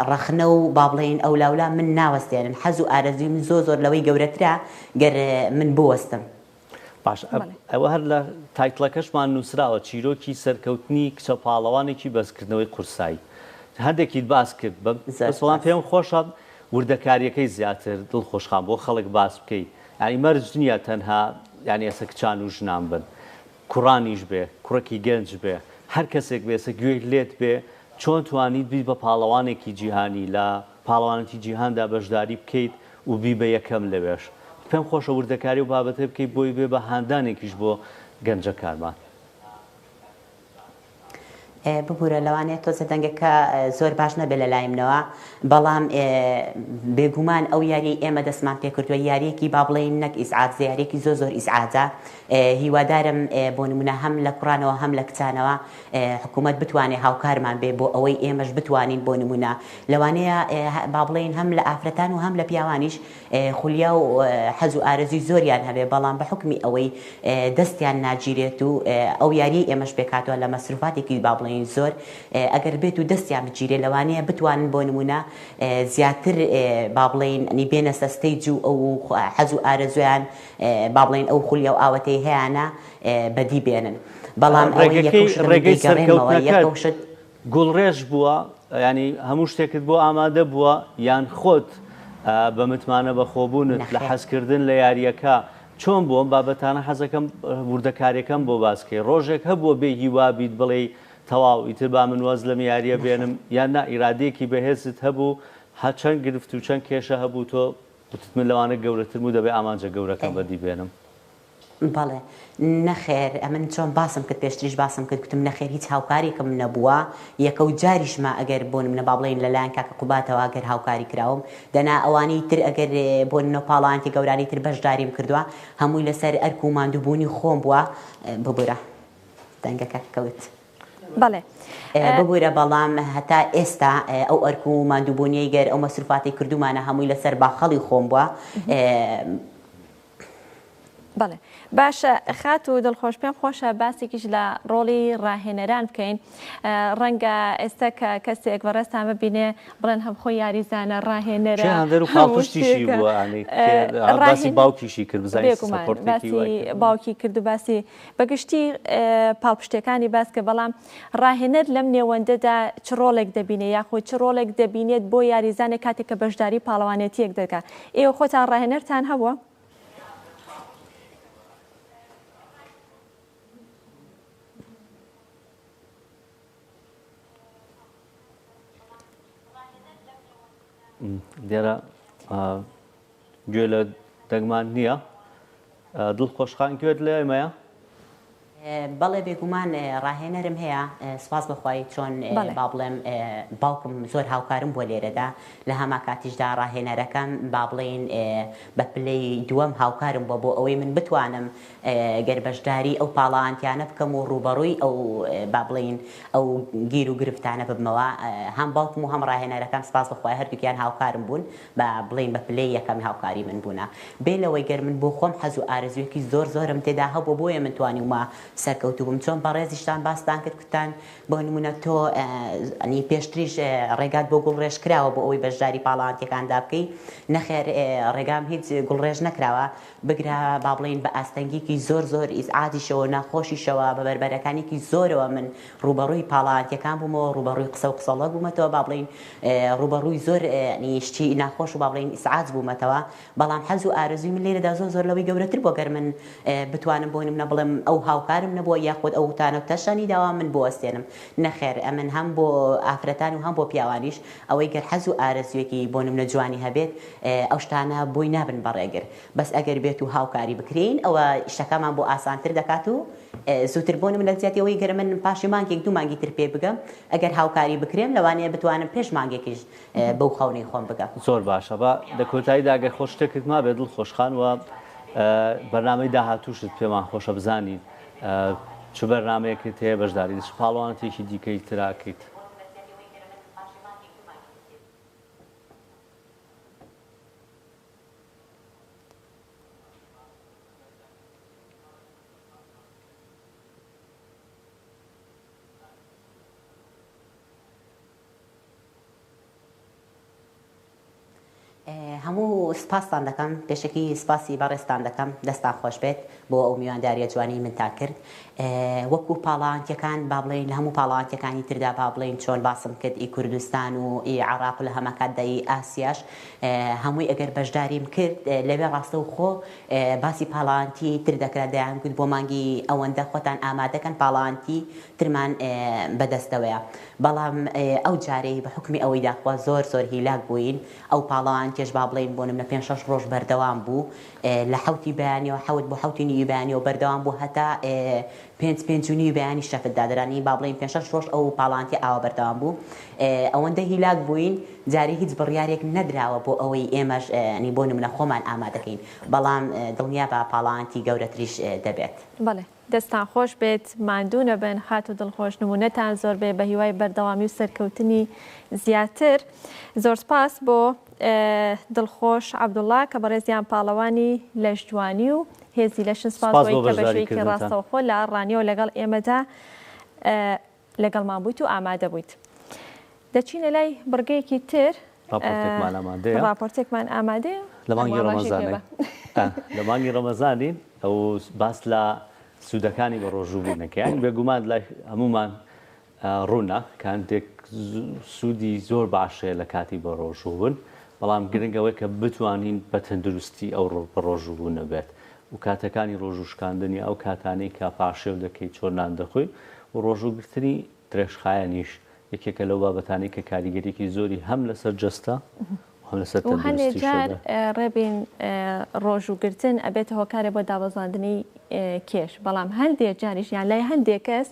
Speaker 5: ڕەخنە و با بڵێن ئەو لاولا من ناوەستێنن حەز و ئارەزوی من زۆر لەوەی گەورەترا گەر من بوەستم
Speaker 1: باش ئەوە هەر لە تایتڵەکەشمان نووسراوە چیرۆکی سەرکەوتنی کچە پاڵەوانێکی بەسکردنەوەی قورسایی هەندێکیت باس کرد بەسڵام پێم خۆشە وردەکاریەکەی زیاتر دڵخۆشخان بۆ خەڵک باس بکەیت ینی مەرج نییە تەنها ینی ئێستا کچان و ژنان بن کوڕانیش بێ کوڕێکی گەنج بێ هەر کەسێک بێسە گوێی لێت بێ چۆن توانیت بی بە پاڵەوانێکی جیهانی لە پاڵەوانێتی جیهاندا بەشداری بکەیت و بی بە یەکەم لەوێش پێم خۆشە وردەکاری و بابەتە بکەیت بۆی بێ بە هاندانێکیش بۆ گەنجەکارمان
Speaker 5: ببوورە لەوانەیە تۆزە دەنگەکە زۆر باش نەبێت لە لایمنەوە بەڵام بێگومان ئەو یاری ئێمە دەستمان پێ کردووە یاریەکی با بڵێن نەک ئیسعاج یاریەکی زۆر ئیسعاجە هیوادارم بۆ نمونە هەم لە کوڕانەوە هەم لە کچانەوە حکوومەت بتوانێت هاوکارمان بێ بۆ ئەوەی ئێمەش بتوانین بۆ نمونە لەوانەیە با بڵێن هەم لە ئافرەتان و هەم لە پیاوانیش خولیا و حەز و ئارەزوی زۆریان هەبێ بەڵام بە حکمی ئەوەی دەستیان ناگیرێت و ئەو یاری ئێمەش پێکاتوە لە مەسروفاتێکی با بڵێن زۆر ئەگەر بێت و دەستیان بگیرێ لەوانەیە بتوانن بۆ نمونە زیاتر با بڵێن نی بێنە سەستەیج و ئەو حەز و ئارەزویان با بڵێن ئەو خولیا و ئاوەتەی هەیەە بەدی بێنن بەڵام
Speaker 1: ڕێگەی سەرکەوتنەکەت گوڵڕێژ بووە ینی هەموو شتێکت بۆ ئامادە بووە یان خۆت بە متمانە بەخۆبوونت لە حەزکردن لە یاریەکە چۆن بووە بابەتانە حەزەکەم وردەکاریەکەم بۆ باسکەی ڕۆژێک هەبووە بێ هیوابیت بڵێ تەواو ئیتر با من وەز لەم یاریە بێنم یان نا ئیرادەیەکی بەهێزت هەبوو هەچەند گرفت و چەند کێشە هەبوو تۆ وتت من لەوانە گەورەتر و دەبێ ئامانجە گەورەکەم بەدی بێنم
Speaker 5: بەڵێ نەخێر ئەمن چۆن باسم کرد پێشتریش باسم کرد گوتم نەخێر هیچ هاوکاریکم نەبووە یەکە و جاریشمە ئەگەر بۆ منە با بڵێن لەلایەن کاکە قوباتەوە ئەگەر هاوکاری کراوم دەنا ئەوانەی تر ئەگەر بۆ نۆپاڵانتی گەورانی تر بەشداریم کردووە هەمووی لەسەر ئەرک و ماندووبوونی خۆم بووە ببورە دەنگەکە کەوت
Speaker 2: بەڵێ
Speaker 5: ببوورە بەڵام هەتا ئێستا ئەو ئەرک و ماندووبوونیەی گەر ئەو مەسروفاتی کردومانە هەمووی لەسەر باخەڵی خۆم بووە
Speaker 2: بەڵێ باشە خات و دڵخۆش پێم خۆشە باسێکیش لە ڕۆڵی ڕاهێنەران بکەین ڕەنگە ئێستا کە کەسێک بەڕێستان ببینێ بڵێن هەم خۆی یاریزانە ڕاهێنەرە
Speaker 1: پاڵپشتیشی بووە باسی باوکیشی کرد
Speaker 2: باسی باوکی کرد و باسی بەگشتی پاڵپشتەکانی باسکە بەڵام ڕاهێنەر لەم نێوەندەدا چ ڕۆڵێک دەبینێ یاخۆ چ ڕۆڵێک دەبینێت بۆ یاریزانێک کاتێک کە بەشداری پاڵەوانێتیەک دەکات ئێوە خۆتان ڕاهێنەرتان هەبووە؟
Speaker 1: دیارە گوێ لە دەگمان نییە دڵخۆشخان گوێت لە ئێمەیە
Speaker 5: بەڵێ بێگومان ڕاهێنەرم هەیە سپاس بەخوای چۆن با بڵێم باوکم زۆر هاوکارم بۆ لێرەدا لە هەما کاتیشدا ڕاهێنەرەکەم با بڵێن بە پلەی دووەم هاوکارم بۆ ئەوەی من بتوانم گەر بەشداری ئەو پاڵەوانتیانە بکەم و ڕوبەڕووی ئەو با بڵێن ئەو گیر و گرفتانە ببمەوە هەم باوکم و هەم ڕاهێنەرەکەم سپاس بەخوای هەردووکیان هاوکارم بوون بە بڵێن بە پلەی یەکەمی هاوکاری من بوونە بێ لەوەی گەر من بۆ خۆم حەز و ئارەزویەکی زۆرم تێدا هەبوو بۆیە من توانیومە سەرکەوتو بووم چۆن بەڕێزیشتان باستان کرد کوتان بۆ نمونە تۆ ئەنی پێشتریش ڕێگات بۆ گوڵڕێژ کراوە بۆ ئەوەی بەشداری پاڵەوانتیەکاندا بکەی نەخێر ڕێگام هیچ گوڵڕێژ نەکراوە بگرا با بڵێن بە ئاستەنگیکی زۆر ئیزعاجیشەوە ناخۆشیشەوە بە بەربەرەکانێکی زۆرەوە من ڕوبەڕووی پاڵەوانتیەکان بوومەوە ڕوبەڕووی قسە و قسەڵە بوومەتەوە با بڵێن ڕوبەڕووی زۆر نیشتی ناخۆش و با بڵێن ئیسعاج بوومەتەوە بەڵام حەز و ئارەزوی من لێرەدا زۆر لەوەی گەورەتر بۆ گەر من بتوانم بۆ نمونە بڵێم ئەو هاوکارم نەبووە یاخود ئەو تانە تەشانی داوا من بۆ ئەستێنم نەخێر ئەمن هەم بۆ ئافرەتان و هەم بۆ پیاوانیش ئەوەی گەر حەز و ئارەزویەکی بۆ نمونە جوانی هەبێت ئەو شتانە بۆی نابن بەڕێگر بەس ئەگەر بێت و هاوکاری بکرین ئەوە شتەکەمان بۆ ئاسانتر دەکات و زووتر بۆ نمونە زیاتیەوەی گەر من پاشی مانگێک دوو مانگی تر پێ بگەم ئەگەر هاوکاری بکرێم لەوانەیە بتوانم پێش مانگێکیش بەو خەونەی خۆم بگەم
Speaker 1: زۆر باشە بە لە کۆتاییدا ئەگەر خۆش شتێکت ما بێت دڵخۆشخان وە بەرنامەی داهاتووشت پێمان خۆشە بزانین چ بەرنامەیەکت هەیە بەشداری پاڵەوانێکی دیکەی تراکەیت
Speaker 5: هەموو سپاسان دەکەم پێشکی سپاسی بەڕێستان دەکەم دەستان خۆش بێت بۆ ئەو میوانداریە جوانی من تا کرد وەکو پاڵەوانتیەکان با بڵێن لە هەموو پاڵەوانتیەکانی تردا با بڵێن چۆن باسم کرد ئی کوردستان و ئی عێراق و لە هەمە کاتدای ئاسیاش هەمووی ئەگەر بەشداریم کرد لەوێ ڕاستە و خۆ باسی پاڵەوانتی تر دەکرا دەیان گوت بۆ مانگی ئەوەندە خۆتان ئامادەکەن پاڵەوانتی ترمان بەدەستەوەیە بەڵام ئەو جارەی بە حکمی ئەوەی داخوا زۆر هیلاک بووین ئەو پاڵەوانتیش با بڵێن بۆ نمونە 5-6 ڕۆژ بەردەوام بوو لە حوتی بەیانیەوە حەوت بۆ حوتی نیوی بەیانیەوە بەردەوام بوو هەتا 5 بەیانی شەفت دادرانی با بڵێن 5-6 ڕۆژ ئەو پاڵانتی ئاوە بەردەوام بوو ئەوەندە هیلاک بووین جاری هیچ بڕیارێک نەدراوە بۆ ئەوەی ئێمەش نی بۆ نمونە خۆمان ئامادەکەین بەڵام دڵنیا بە پاڵانتی گەورەتریش دەبێت.
Speaker 2: بەڵێ دەستان خۆش بێت ماندوو نەبن هات و دڵخۆش نمونەتان زۆر بێ بە هیوای بەردەوامی و سەرکەوتنی زیاتر. زۆر سپاس بۆ دڵخۆش عەبدوڵڵا کە بەڕێزیان پاڵەوانی لەشجوانی و هێزی لەشن سپاس بۆی کە بەشێکی ڕاستەوخۆ لە ڕانیەوە لەگەڵ ئێمەدا لەگەڵمان بوویت و ئامادە بوویت. دەچینە لای بڕگەیەکی تر راپۆرتێکمان ئامادەیە
Speaker 1: لە مانگی ڕەمەزانی ئەو باس لە سوودەکانی بە ڕۆژووبوونەکەیان بێگومان لای هەمومان ڕوونا کاتێک سوودی زۆر باشەیە لە کاتی بە ڕۆژووبوون بەڵام گرنگەوەی کە بتوانین بە تەندروستی ئەو بە ڕۆژووبوون نەبێت و کاتەکانی ڕۆژوشکاندنی ئەو کاتانەی کە پاشێو دەکەی چۆنان دەخۆی و ڕۆژوگرتنی درێژخایەنیش یەکێکە لەو بابەتانی کە کاریگەریەکی زۆری هەم لەسەر جەستە
Speaker 2: و هەندێک جار ڕێبین ڕۆژوگرتن ئەبێتە هۆکارێ بۆ دابەزاندنی کێش بەڵام هەندێک جاریشیان لای هەندێک کەس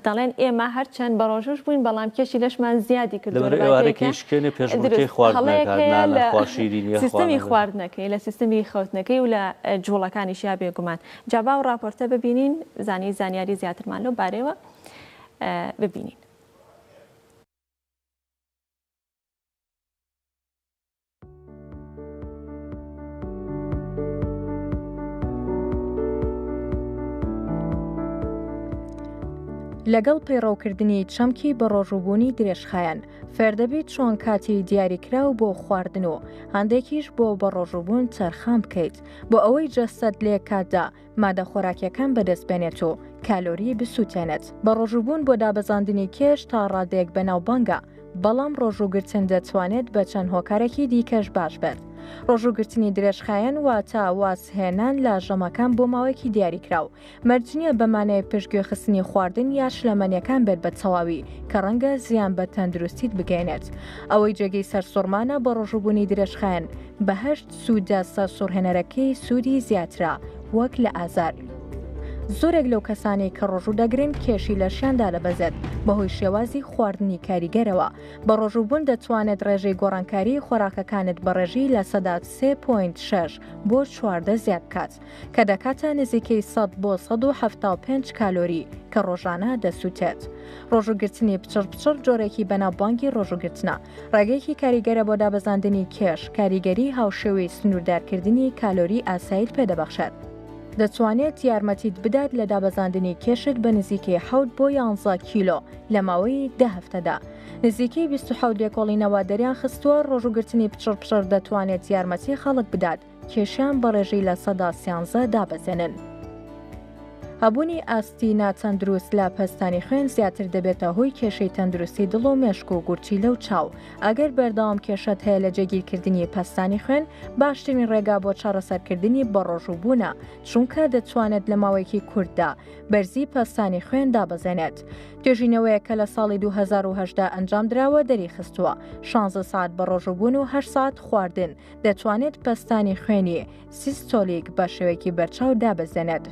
Speaker 2: دەڵێن ئێمە هەرچەند بە ڕۆژوش بووین بەڵام کێشی لەشمان زیادی کردوسیستەمی خواردنەکەی لە سیستمی خەوتنەکەی و لە جوڵەکانیشیا بێگومان جابا و راپۆرتە ببینین زانیاری زیاترمان لەو بارەوە ببینین.
Speaker 6: لەگەڵ پەیڕەوکردنی چەمکی بە ڕۆژووبوونی درێژخایەن فێردەبیت چۆن کاتی دیاریکراو بۆ خواردن و هەندێکیش بۆ بە ڕۆژووبوون چەرخام بکەیت بۆ ئەوەی جەستەت لێ کاتدا مادە خۆراکیەکان بەدەست بێنێت و کالۆری بسووتێنێت بە ڕۆژووبوون بۆ دابەزاندنی کێش تا ڕادێک بەناوبانگە بەڵام ڕۆژوگرتن دەتوانێت بە چەند هۆکارێکی دیکەش باش بێت. ڕۆژوگرتنی درێژخایەن واتە وازهێنان لە ژەمەکان بۆ ماوەیەکی دیاریکراو مەرجنیە بەمانەیە پشتگوێخستنی خواردن یا شلەمەنیەکان بێت بە تەواوی کە ڕەنگە زیان بە تەندروستیت بگەێنێت. ئەوەی جێگەی سەرسوڕمانە بە ڕۆژوبوونی درێژخایەن بەهەشت سوودە سەرسوڕهێنەرەکەی سوودی زیاترە وەک لە ئازار. زۆرێک لەو کەسانی کە ڕۆژوو دەگرن کێشی لەشیاندا دەبەزێت بەهۆی شێوازی خواردنی کاریگەرەوە بە ڕۆژووبوون دەتوانێت ڕێژەی گۆڕانکاری خۆراکەکانت بە ڕێژی لە سەدا 3.6 بۆ 14 زیاد بکات کە دەکاتە نزیکەی 100 بۆ 175 کالۆری کە ڕۆژانە دەسووتێت. ڕۆژوگرتنی پچڕ جۆرێکی بەناوبانگی ڕۆژوگرتنە ڕێگەیەکی کاریگەرە بۆ دابەزاندنی کێش کاریگەری هاوشێوەی سنووردارکردنی کالۆری ئاساییت پێدەبەخشێت. دەتوانێت یارمەتیت بدات لە دابەزاندنی کێشت بە نزیکەی 7 بۆ 11 کیلۆ لە ماوەی 10 هەفتەدا. نزیکەی 27 لێکۆڵینەوە دەریان خستووە ڕۆژوگرتنی پچڕ دەتوانێت یارمەتی خەڵک بدات کێشیان بە ڕێژەی لە سەدا 13 دابەزێنن. هەبوونی ئاستی ناتەندروست لە پەستانی خوێن زیاتر دەبێتە هۆی کێشەی تەندروستی دڵ و مێشک و گورچی لەو چاو. ئەگەر بەردەوام کێشت هەیە لە جێگیرکردنی پەستانی خوێن باشترین ڕێگا بۆ چارەسەرکردنی بە ڕۆژووبوونە چونکە دەتوانێت لە ماوەیەکی کورتدا بەرزی پەستانی خوێن دابەزێنێت. توێژینەوەیە کە لە ساڵی 2010 ئەنجام درراوە دەری خستووە 16 ساعت بە ڕۆژووبوون و 8 ساعت خواردن دەتوانێت پەستانی خوێنی سیستۆلیک بە شێوەیەکی بەرچاو دابەزێنێت.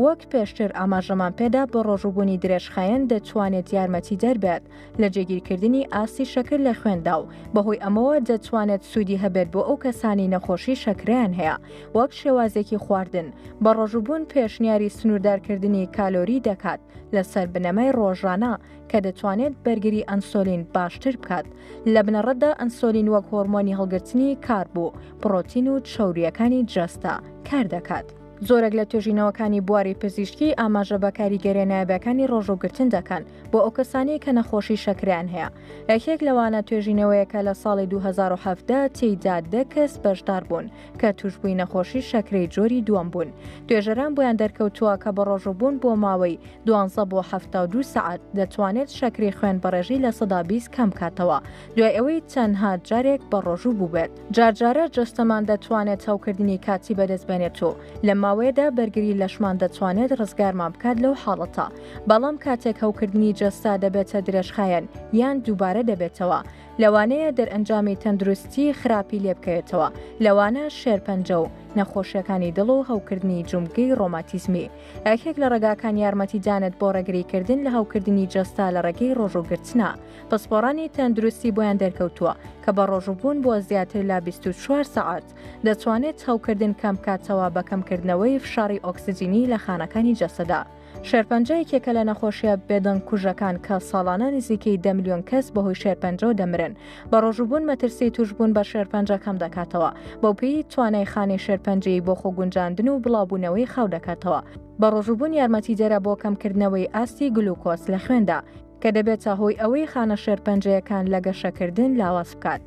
Speaker 6: وەک پێشتر ئاماژەمان پێدا بە ڕۆژووبوونی درێژخایەن دەتوانێت یارمەتی دەربێت لە جێگیرکردنی ئاستی شەکر لە خوێندا و بەهۆی ئەمەوە دەتوانێت سوودی هەبێت بۆ ئەو کەسانی نەخۆشی شەکریان هەیە وەک شێوازێکی خواردن. بە ڕۆژووبوون پێشنیاری سنووردارکردنی کالۆری دەکات لەسەر بنەمای ڕۆژانە کە دەتوانێت بەرگری ئەنسۆلین باشتر بکات. لە بنەڕەتدا ئەنسۆلین وەک هۆرمۆنی هەڵگرتنی کاربوو پڕۆتین و چەوریەکانی جەستە کار دەکات. زۆرێک لە توێژینەوەکانی بواری پزیشکی ئاماژە بە کاریگەری نایابەکانی ڕۆژوگرتن دەکەن بۆ ئەو کەسانی کە نەخۆشی شەکریان هەیە. یەکێک لەوانە توێژینەوەیەکە لە ساڵی 2017 تێیدا 10 کەس بەشدار بوون کە توشبووی نەخۆشی شەکرەی جۆری دووەم بوون. توێژەران بۆیان دەرکەوتووە کە بە ڕۆژووبوون بۆ ماوەی 12 بۆ 72 سعات دەتوانێت شەکری خوێن بەڕێژی لە 120 کەم کاتەوە دوای ئەوەی چەندها جارێک بە ڕۆژوو بوو بێت. جارجارە جەستەمان دەتوانێت هەوکردنی کاتی بەدەست بێنێت و لە ماوەیەدا بەرگری لەشمان دەتوانێت ڕزگارمان بکات لەو حاڵەتە بەڵام کاتێک هەوکردنی جەستا دەبێتە درێژخایەن یان دووبارە دەبێتەوە لەوانەیە دەرئەنجامی تەندروستی خراپی لێ بکەوێتەوە لەوانە شێرپەنجە و نەخۆشیەکانی دڵ و هەوکردنی جومگەی ڕۆماتیزمی یەکێک لە ڕێگاکان یارمەتی دانێت بۆ ڕێگریکردن لە هەوکردنی جەستا لە ڕێگەی ڕۆژوگرتنە پسپۆڕانی تەندروستی بۆیان دەرکەوتووە کە بە ڕۆژوبوون بۆ زیاتر لە 24 سەعات دەتوانێت هەوکردن کەم کاتەوە بە کەمکردنەوەی فشاری ئۆکسجینی لە خانەکانی جەسەدا. شێرپەنجەیەکێکە لە نەخۆشیە بێدەنگ کوژەکان کە ساڵانە نزیکەی 10 ملیۆن کەس بەهۆی شێرپەنجە دەمرن بە ڕۆژوبوون مەترسی توشبوون بە شێرپەنجە کەم دەکاتەوە بەو پێی توانای خانەی شێرپەنجەی بۆ خۆگونجاندن و بڵاوبوونەوەی خاو دەکاتەوە بە ڕۆژوبوون یارمەتی دەرە بۆ کەمکردنەوەی ئاستی گلوکۆز لە خوێندا کە دەبێتە هۆی ئەوەی خانە شێرپەنجەیەکان لە گەشەکردن لاواز بکات.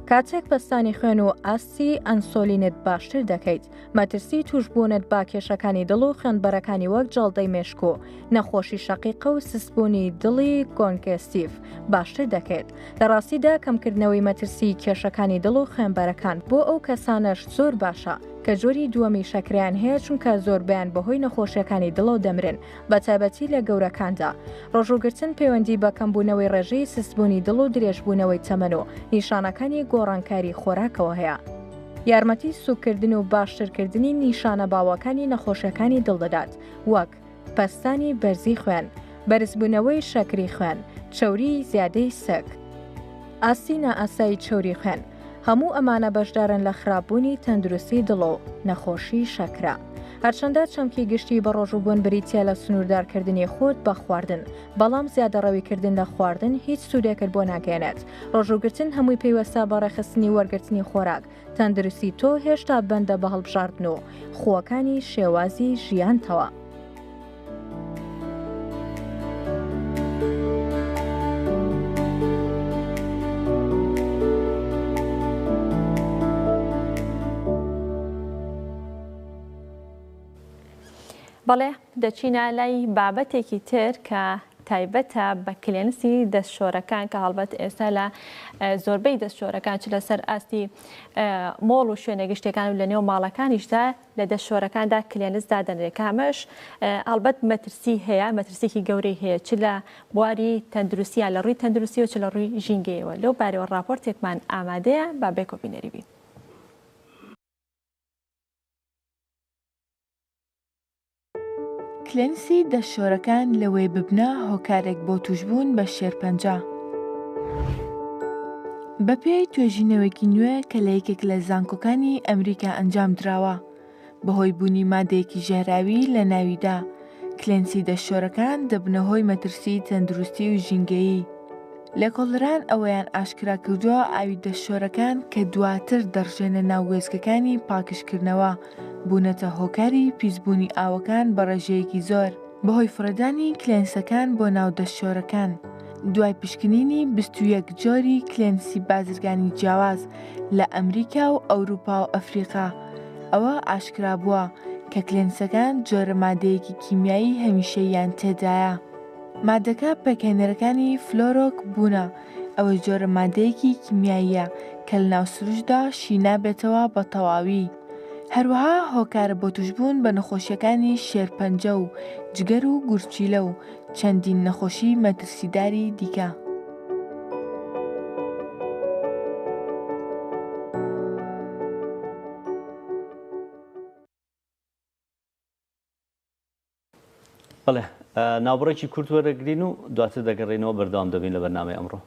Speaker 6: کاتێک پستانی خوێن و ئاستی ئەنسۆلینت باشتر دەکەیت مەترسی توشبوونت با کێشەکانی دڵ و خوێنبەرەکانی وەک جەڵدەی مێشکۆ نەخۆشی شەقیقە و سسبوونی دڵی کۆنکێستیف باشتر دەکەیت لە ڕاستیدا کەمکردنەوەی مەترسی کێشەکانی دڵ و خوێنبەرەکان بۆ ئەو کەسانەش زۆر باشە کە جۆری دووەمی شەکریان هەیە چونکە زۆربیان بەهۆی نەخۆشیەکانی دڵ و دەمرن بە تایبەتی لە گەورەکاندا ڕۆژوگرتن پەیوەندی بە کەمبوونەوەی ڕێژەی سسبوونی دڵ و درێژبوونەوەی تەمەن و نیشانەکانی گۆڕانکاری خۆراکەوە هەیە یارمەتی سوکردن و باشترکردنی نیشانە باوەکانی نەخۆشیەکانی دڵ دەدات وەک پەستانی بەرزی خوێن بەرزبوونەوەی شەکری خوێن چەوری زیادەی سەگ ئاستی نائاسایی چەوری خوێن هەموو ئەمانە بەشدارن لە خراپبوونی تەندروستی دڵ و نەخۆشی شەکرا هەرچەندە چەمکی گشتی بە ڕۆژوبوون بریتە لە سنووردارکردنی خۆت بە خواردن بەڵام زیادەڕەویکردن لە خواردن هیچ سوودێکت بۆ ناگەێنێت ڕۆژوگرتن هەمووی پێیوەستا بە ڕێخستنی وەرگرتنی خۆراک تەندروستی تۆ هێشتا بەندە بە هەڵبژاردن و خۆەکانی شێوازی ژیانتەوە.
Speaker 2: بەڵێ دەچینە لای بابەتێکی تر کە تایبەتە بە کلێنسی دەستشۆرەکان کە هەڵبەت ئێستا لە زۆربەی دەستشۆرەکان چ لەسەر ئاستی مۆڵ و شوێنە گشتەکان و لە نێو ماڵەکانیشدا لە دەستشۆرەکاندا کلێنس دادەنرێت کە ئەمەش هەڵبەت مەترسی هەیە مەترسێکی گەورەی هەیە چ لە بواری تەندروستیە لە ڕووی تەندروستی و چ لە ڕووی ژینگەیەوە لەو بارەوە ڕاپۆرتێکمان ئامادەیە با بێکۆبینەری بین.
Speaker 7: کلێنسی دەستشۆرەکان لەوەی ببنە هۆکارێک بۆ توشبوون بە شێرپەنجە. بەپێی توێژینەوەیکی نوێ کە لە یەکێک لە زانکۆکانی ئەمریکا ئەنجام دراوە بەهۆی بوونی مادەیەکی ژێراوی لە ناویدا کلێنسی دەستشۆرەکان دەبنە هۆی مەترسی تەندروستی و ژینگەیی. لێکۆڵەران ئەوەیان ئاشکرا کردووە ئاوی دەستشۆرەکان کە دواتر دەڕژێنە ناو وێستگەکانی پاکشکردنەوە بوونەتە هۆکاری پیسبوونی ئاوەکان بە ڕێژەیەکی زۆر بەهۆی فرەدانی کلێنسەکان بۆ ناو دەستشۆرەکان. دوای پشکنینی 21 جۆری کلێنسی بازرگانی جیاواز لە ئەمریکا و ئەوروپا و ئەفریقا ئەوە ئاشکرا بووە کە کلێنسەکان جۆرە مادەیەکی کیمیایی هەمیشەییان تێدایە. مادەکە پێکهێنەرەکانی فلۆرۆک بوونە ئەوە جۆرە مادەیەکی کیمیاییە کە لە ناو سروشدا شینا بێتەوە بە تەواوی. هەروەها هۆکارە بۆ توشبوون بە نەخۆشیەکانی شێرپەنجە و جگەر و گورچیلە و چەندین نەخۆشی مەترسیداری دیکە.
Speaker 1: بەڵێ ناوبڕێکی کورت وەرەگرین و دواتر دەگەڕێنەوە بەردەوام دەبین لە بەرنامەی ئەمڕۆ.